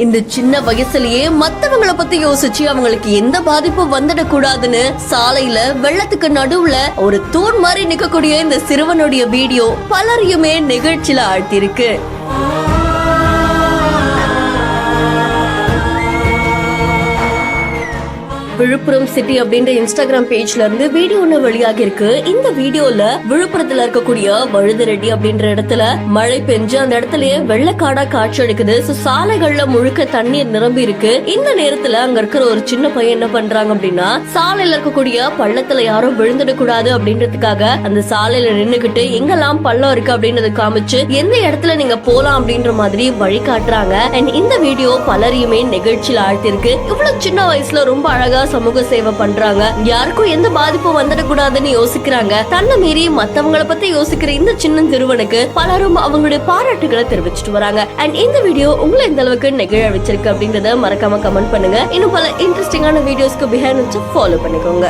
இந்த சின்ன வயசுலயே மத்தவங்கள பத்தி யோசிச்சு அவங்களுக்கு எந்த பாதிப்பும் வந்துடக்கூடாதுன்னு சாலையில வெள்ளத்துக்கு நடுவுல ஒரு தூண் மாதிரி நிக்கக்கூடிய இந்த சிறுவனுடைய வீடியோ பலரையுமே நிகழ்ச்சியில ஆழ்த்திருக்கு. விழுப்புரம் சிட்டி அப்படின்ற இன்ஸ்டாகிராம் பேஜ்ல இருந்து வீடியோ ஒண்ணு வெளியாகி இருக்கு. இந்த வீடியோல விழுப்புரத்துல இருக்கக்கூடிய வழுதரெட்டி அப்படின்ற இடத்துல மழை பெஞ்சு அந்த இடத்துலயே வெள்ளக்காடா காட்சி அளிக்குது. சாலைகள்ல முழுக்க தண்ணீர் நிரம்பி இருக்கு. இந்த நேரத்துல அங்க இருக்கிற ஒரு சின்ன பையன் என்ன பண்றாங்க அப்படின்னா சாலையில இருக்கக்கூடிய பள்ளத்துல யாரும் விழுந்துடக்கூடாது அப்படின்றதுக்காக அந்த சாலையில நின்னுகிட்டு எங்கெல்லாம் பள்ளம் இருக்கு அப்படின்றத காமிச்சு எந்த இடத்துல நீங்க போலாம் அப்படின்ற மாதிரி வழி காட்டுறாங்க. அண்ட் இந்த வீடியோ பலரையுமே நிகழ்ச்சியில் ஆழ்த்திருக்கு. இவ்வளவு சின்ன வயசுல ரொம்ப அழகா சமூக சேவை பண்றாங்க. யாருக்கும் எந்த பாதிப்பும் வந்துடக்கூடாதுன்னு யோசிக்கிறாங்க. தன்னை மீறி மத்தவங்களை பத்தி யோசிக்கிற இந்த சின்ன சிறுவனுக்கு பலரும் அவங்களுடைய பாராட்டுகளை தெரிவிச்சிட்டு வராங்க. அண்ட் இந்த வீடியோ உங்களை இந்த அளவுக்கு நெகிழ வச்சிருக்கு அப்படின்றத மறக்காம கமெண்ட் பண்ணுங்க. இன்னும் பல இன்ட்ரெஸ்டிங்கான வீடியோஸ்க்கு பிஹைண்ட் ஃபாலோ பண்ணிக்கோங்க.